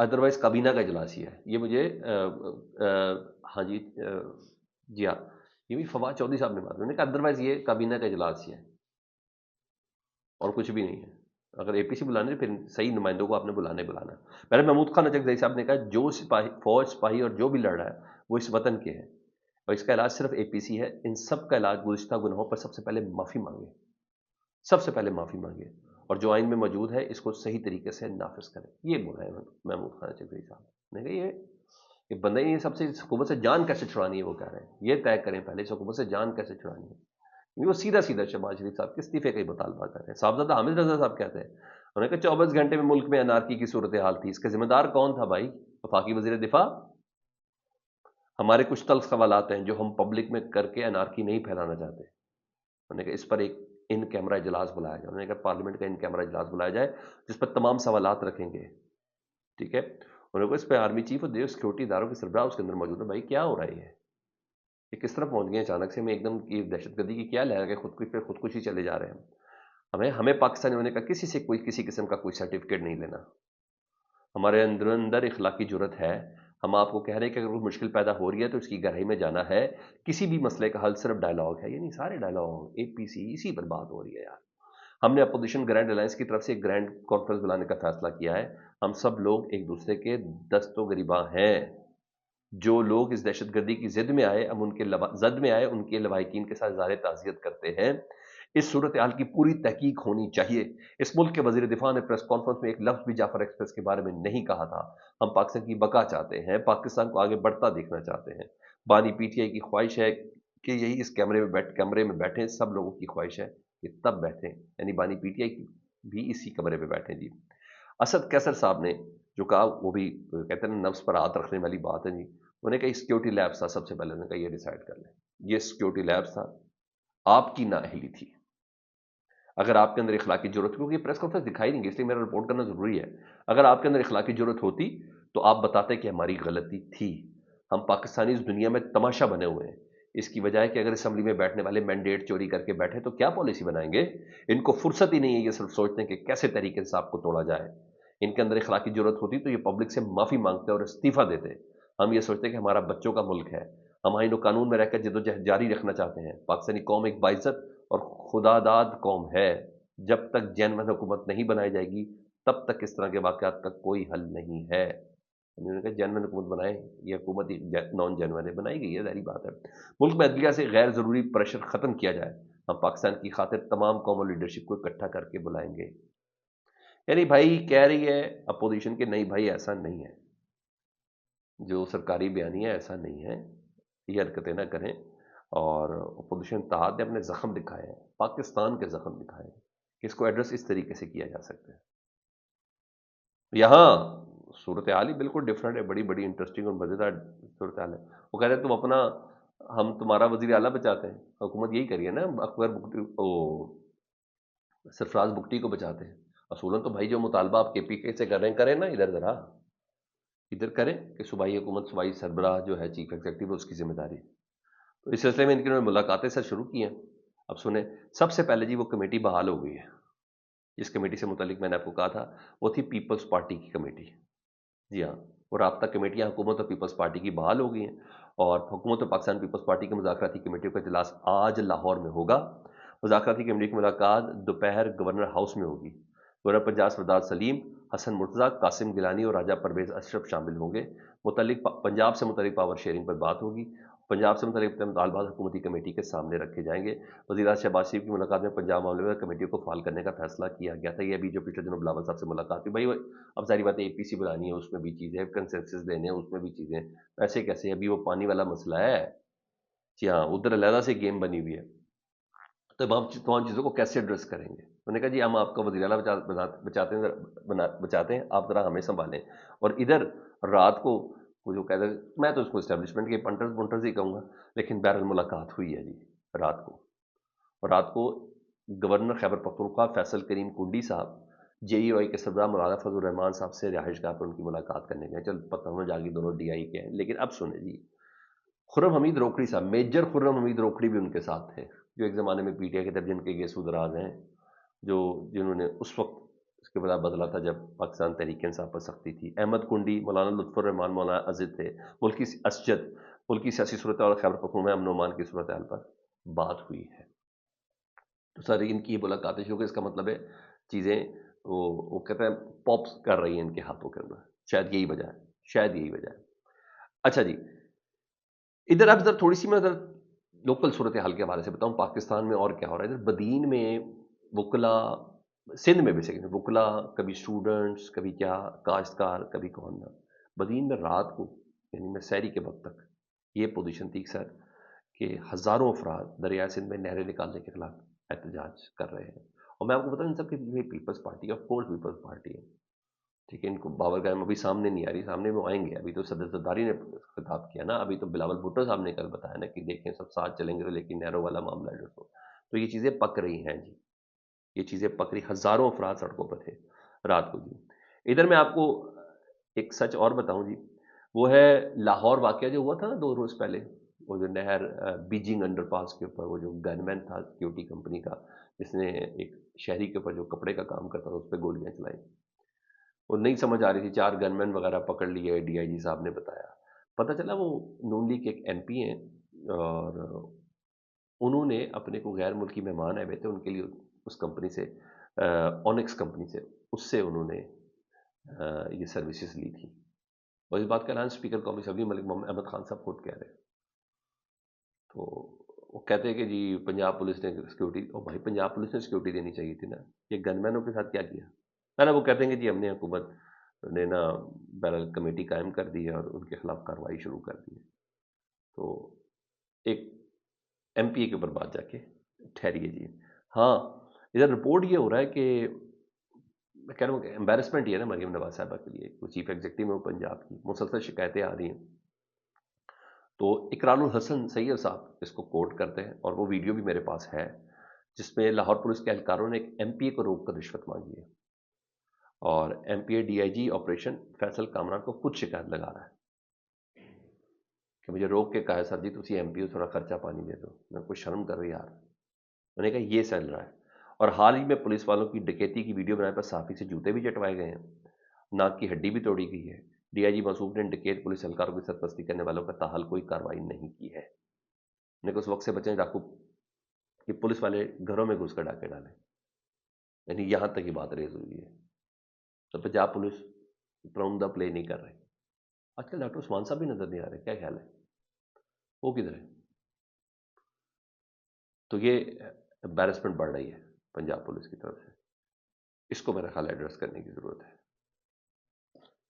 Otherwise کابینہ کا اجلاس ہی ہے یہ مجھے ہاں جی جی ہاں یہ بھی فواد چودھری صاحب نے بات انہوں نے کہا ادروائز یہ کابینہ کا اجلاس ہی ہے اور کچھ بھی نہیں ہے. اگر اے پی سی بلانے پھر صحیح نمائندوں کو آپ نے بلانا. پہلے محمود خان اچک زئی صاحب نے کہا جو سپاہی فوج سپاہی اور جو بھی لڑ رہا ہے وہ اس وطن کے ہیں اور اس کا علاج صرف اے پی سی ہے. ان سب کا علاج گزشتہ گناہوں پر سب سے پہلے معافی مانگے, سب سے پہلے معافی مانگے اور جو آئین میں موجود ہے اس کو صحیح طریقے سے نافذ کریں. یہ بولا ہے محمود خان اچک زئی صاحب نے. کہا یہ بندہ یہ سب سے حکومت سے جان کیسے چھڑانی ہے وہ کہہ رہے ہیں. یہ طے کریں پہلے اس حکومت سے جان کیسے چھڑانی ہے. وہ سیدھا شہباز شریف صاحب کے استعفے کا ہی مطالبہ کر رہے ہیں. صاحبزادہ حامد رضا صاحب کہتے ہیں انہوں نے کہا 24 گھنٹے میں ملک میں انارکی کی صورتحال تھی, اس کا ذمہ دار کون تھا بھائی؟ وفاقی وزیر دفاع. ہمارے کچھ تلخ سوالات ہیں جو ہم پبلک میں کر کے انارکی نہیں پھیلانا چاہتے. انہوں نے کہا اس پر ایک ان کیمرہ اجلاس بلایا جائے. انہوں نے کہا پارلیمنٹ کا ان کیمرہ اجلاس بلایا جائے جس پر تمام سوالات رکھیں گے. ٹھیک ہے. انہوں نے کہا اس پہ آرمی چیف اور دیو سیکورٹی اداروں کے سربراہ اس کے اندر موجود ہے. بھائی کیا ہو رہا ہے یہ کس طرح پہنچ گئے اچانک سے؟ میں ایک دم یہ دہشت گردی کی کیا لہر ہے کہ خودکشی چلے جا رہے ہیں. ہمیں پاکستانی ہونے کا کسی سے کوئی کسی قسم کا کوئی سرٹیفکیٹ نہیں لینا. ہمارے اندر اخلاقی جرت ہے. ہم آپ کو کہہ رہے ہیں کہ اگر کوئی مشکل پیدا ہو رہی ہے تو اس کی گہرائی میں جانا ہے. کسی بھی مسئلے کا حل صرف ڈائلاگ ہے. یعنی سارے ڈائلاگ اے پی سی اسی پر بات ہو رہی ہے یار. ہم نے اپوزیشن گرینڈ الائنس کی طرف سے ایک گرینڈ کانفرنس بلانے کا فیصلہ کیا ہے. ہم سب لوگ ایک دوسرے کے دست و گریباں ہیں. جو لوگ اس دہشت گردی کی زد میں آئے ان کے لواحقین کے ساتھ اظہار تعزیت کرتے ہیں. اس صورتحال کی پوری تحقیق ہونی چاہیے. اس ملک کے وزیر دفاع نے پریس کانفرنس میں ایک لفظ بھی جعفر ایکسپریس کے بارے میں نہیں کہا تھا. ہم پاکستان کی بقا چاہتے ہیں, پاکستان کو آگے بڑھتا دیکھنا چاہتے ہیں. بانی پی ٹی آئی کی خواہش ہے کہ یہی اس کیمرے میں بیٹھیں. سب لوگوں کی خواہش ہے کہ تب بیٹھیں, یعنی بانی پی ٹی آئی بھی اسی کمرے میں بیٹھیں. جی اسد کیسر صاحب نے جو کہا وہ بھی کہتے ہیں نفس پر ہاتھ رکھنے والی بات ہے. جی انہوں نے کہا سیکورٹی لیبس تھا, سب سے پہلے انہوں نے کہا یہ ڈیسائیڈ کر لیں. یہ سیکورٹی لیبس تھا, آپ کی نااہلی تھی. اگر آپ کے اندر اخلاقی ضرورت, کیونکہ یہ پریس کانفرنس دکھائی نہیں گئی اس لیے میرا رپورٹ کرنا ضروری ہے. اگر آپ کے اندر اخلاقی ضرورت ہوتی تو آپ بتاتے کہ ہماری غلطی تھی. ہم پاکستانی اس دنیا میں تماشا بنے ہوئے ہیں. اس کی وجہ ہے کہ اگر اسمبلی میں بیٹھنے والے مینڈیٹ چوری کر کے بیٹھے تو کیا پالیسی بنائیں گے؟ ان کو فرصت ہی نہیں ہے. یہ صرف سوچتے ہیں کہ کیسے طریقے سے آپ کو توڑا جائے. ان کے اندر اخلاقی ضرورت ہوتی تو یہ پبلک سے معافی مانگتے اور استعفیٰ دیتے. ہم یہ سوچتے ہیں کہ ہمارا بچوں کا ملک ہے, ہم آئین و قانون میں رہ کر جدوجہد جاری رکھنا چاہتے ہیں. پاکستانی قوم ایک باعزت اور خدا داد قوم ہے. جب تک جین حکومت نہیں بنائی جائے گی تب تک اس طرح کے واقعات کا کوئی حل نہیں ہے. انہوں نے کہا جینوین حکومت بنائیں. یہ حکومت نان جینوین بنائی گئی ہے, ظاہری بات ہے. ملک میں عدلیہ سے غیر ضروری پریشر ختم کیا جائے. ہم پاکستان کی خاطر تمام قوم اور لیڈرشپ کو اکٹھا کر کے بلائیں گے. یعنی بھائی کہہ رہی ہے اپوزیشن کے نہیں بھائی ایسا نہیں ہے, جو سرکاری بیانی ہے ایسا نہیں ہے, یہ حرکتیں نہ کریں. اور اپوزیشن اتحاد نے اپنے زخم دکھائے ہیں, پاکستان کے زخم دکھائے ہیں کہ اس کو ایڈریس اس طریقے سے کیا جا سکتا ہے. یہاں صورتحال ہی بالکل ڈفرینٹ ہے, بڑی بڑی انٹرسٹنگ اور مزیدار صورتحال ہے. وہ کہہ رہے ہیں تم اپنا, ہم تمہارا وزیر اعلیٰ بچاتے ہیں. حکومت یہی کریے نا, اکبر سرفراز بگٹی کو بچاتے ہیں. اصولاً تو بھائی جو مطالبہ آپ کے پی کے سے کر رہے ہیں کریں نا, ادھر ذرا ادھر کریں کہ صوبائی حکومت صوبائی سربراہ جو ہے چیف ایگزیکٹو اس کی ذمہ داری. تو اس سلسلے میں ان کی انہوں نے ملاقاتیں سر شروع کی ہیں. اب سنیں, سب سے پہلے جی وہ کمیٹی بحال ہو گئی ہے. جس کمیٹی سے متعلق میں نے آپ کو کہا تھا وہ تھی پیپلز پارٹی کی کمیٹی. جی ہاں, وہ رابطہ کمیٹیاں حکومت اور پیپلز پارٹی کی بحال ہو گئی ہیں. اور حکومت اور پاکستان پیپلز پارٹی کی مذاکراتی کمیٹیوں کا اجلاس آج لاہور میں ہوگا. مذاکراتی کمیٹی کی ملاقات دوپہر گورنر ہاؤس میں ہوگی. گورنر پنجاب سردار سلیم, حسن مرتضیٰ, قاسم گیلانی اور راجہ پرویز اشرف شامل ہوں گے. پنجاب سے متعلق پاور شیئرنگ پر بات ہوگی. پنجاب سے متعلق مطالبات حکومتی کمیٹی کے سامنے رکھے جائیں گے. وزیر اعظم شہباز شریف کی ملاقات میں پنجاب معاملے میں کمیٹیوں کو فعال کرنے کا فیصلہ کیا گیا تھا. یہ ابھی جو پچھلے دنوں بلاول صاحب سے ملاقات ہوئی, بھائی اب ظاہری بات ہے اے پی سی بلانی ہے, اس میں بھی چیزیں, کنسنسس دینے ہیں اس میں بھی چیزیں, ایسے کیسے ابھی وہ پانی والا مسئلہ ہے. جی ہاں, ادھر علیحدہ سے گیم بنی ہوئی ہے. تو ہم تمام چیزوں کو کیسے ایڈریس کریں گے؟ انہوں نے کہا جی ہم آپ کا وزیر اعلیٰ بچاتے ہیں, آپ ذرا ہمیں سنبھالیں. اور ادھر رات کو وہ جو کہتے ہیں, میں تو اس کو اسٹیبلشمنٹ کے پنٹرز ہی کہوں گا, لیکن بہرحال ملاقات ہوئی ہے جی رات کو. اور رات کو گورنر خیبر پختونخوا فیصل کریم کنڈی صاحب جے ای آئی کے سربراہ مولانا فضل الرحمان صاحب سے رہائش گاہ پر ان کی ملاقات کرنے گئے. چل پتہ ہونا جاگی دونوں ڈی آئی کے ہیں. لیکن اب سنیں جی, خرم حمید روکڑی صاحب, میجر خرم حمید روکڑی بھی ان کے ساتھ تھے, جو ایک زمانے میں پی ٹی آئی کے طرف جن کے گیسو دراز ہیں, جنہوں نے اس وقت اس کے بعد بدلا تھا جب پاکستان تحریک انصاف پر سختی تھی. احمد کنڈی، مولانا لطف الرحمان، مولانا عزت تھے. ملکی اسجد، ملکی سیاسی صورتحال اور خیبر پختونخوا میں امن و امان کی صورتحال پر بات ہوئی ہے. تو سر ان کی ملاقاتیں شروع، اس کا مطلب ہے چیزیں وہ کہتے ہیں پاپس کر رہی ہیں ان کے ہاتھوں کے اندر. شاید یہی وجہ ہے، شاید یہی وجہ ہے. اچھا جی، ادھر اب ادھر تھوڑی سی میں ادھر لوکل صورتحال کے حوالے سے بتاؤں پاکستان میں اور کیا ہو رہا ہے. ادھر بدین میں وکلا، سندھ میں بیسیکلی وکلا، کبھی اسٹوڈنٹس، کبھی کیا کاشتکار، کبھی کون نہ. بدین میں رات کو یعنی میں سحری کے وقت تک یہ پوزیشن تھی سر کہ ہزاروں افراد دریائے سندھ میں نہریں نکالنے کے خلاف احتجاج کر رہے ہیں. اور میں آپ کو بتاؤں ان سب کی peoples party, of course peoples party ہے، ٹھیک ہے. ان کو باور گاہ میں ابھی سامنے نہیں آ رہی، سامنے وہ آئیں گے. ابھی تو صدر زرداری نے خطاب کیا نا، ابھی تو بلاول بھٹو صاحب نے کل بتایا نا کہ دیکھیں سب ساتھ چلیں گے لیکن نہروں والا معاملہ ہے جو. تو یہ چیزیں پک رہی ہیں جی، یہ چیزیں پک رہی. ہزاروں افراد سڑکوں پر تھے رات کو جی. ادھر میں آپ کو ایک سچ اور بتاؤں جی، وہ ہے لاہور واقعہ جو ہوا تھا نا 2 روز پہلے، وہ جو نہر بیجنگ انڈر پاس کے اوپر وہ جو گن مین تھا سیکورٹی کمپنی کا، جس نے ایک شہری کے اوپر جو کپڑے کا کام کرتا تھا اس پہ گولیاں چلائیں. وہ نہیں سمجھ آ رہی تھی، 4 گن مین وغیرہ پکڑ لیے، ڈی آئی جی صاحب نے بتایا. پتہ چلا وہ نون لیگ کے ایک ایم پی ہیں اور انہوں نے اپنے کو غیر ملکی مہمان آئے ہوئے تھے ان کے لیے اس کمپنی سے، اونکس کمپنی سے، اس سے انہوں نے یہ سروسز لی تھی. اور اس بات کا اعلان اسپیکر قومی اسمبلی ملک محمد احمد خان صاحب خود کہہ رہے ہیں. تو وہ کہتے ہیں کہ جی پنجاب پولیس نے سیکورٹی، اور بھائی پنجاب پولیس نے سیکورٹی دینی چاہیے تھی نا، یہ گن مینوں کے ساتھ کیا کیا نا. وہ کہتے ہیں کہ جی ہم نے حکومت نے نا بہرحال کمیٹی قائم کر دی ہے اور ان کے خلاف کارروائی شروع کر دی ہے. تو ایک ایم پی اے کے اوپر بات جا کے ٹھہریے جی. ہاں ادھر رپورٹ یہ ہو رہا ہے کہ میں کہہ رہا ہوں کہ امبیرسمنٹ یہ ہے نا مریم نواز صاحبہ کے لیے، وہ چیف ایگزیکٹو میں وہ پنجاب کی مسلسل شکایتیں آ رہی ہیں. تو اقرار الحسن سید صاحب اس کو کوٹ کرتے ہیں اور وہ ویڈیو بھی میرے پاس ہے جس میں لاہور پولیس کے اہلکاروں نے ایک ایم پی اے کو روک کر رشوت مانگی ہے، اور M P A D I G operation Faisal Kamran کو خود شکایت لگا رہا ہے کہ مجھے روک کے کہا ہے سر جی تسی ایم پی او تھوڑا خرچہ پانی دے دو. میں کوئی شرم کر رہی یار. میں نے کہا یہ چل رہا ہے. اور حال ہی میں پولیس والوں کی ڈکیتی کی ویڈیو بنانے پر صحافی سے جوتے بھی چٹوائے گئے ہیں، ناک کی ہڈی بھی توڑی گئی ہے. ڈی آئی جی موصوف نے ڈکیت پولیس اہلکاروں کی سرپرستی کرنے والوں کا تاحال کوئی کارروائی نہیں کی ہے. نے اس وقت سے بچیں ڈاکو کہ پولیس والے گھروں میں گھس کر ڈاکے ڈالیں، یعنی یہاں تک یہ بات ریز ہوئی ہے. تو پنجاب پولیس اتنا عمدہ پلے نہیں کر رہے. آج کل ڈاکٹر عثمان صاحب بھی نظر نہیں آ رہے، کیا خیال ہے وہ کدھر ہے؟ تو یہ امبیرسمنٹ بڑھ رہی ہے پنجاب پولیس کی طرف سے، اس کو میرا خیال ایڈریس کرنے کی ضرورت ہے.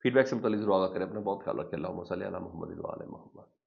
فیڈ بیک سے متعلق ضرور آگاہ کریں. اپنا بہت خیال رکھیں. اللہم صلی علی محمد و علی محمد.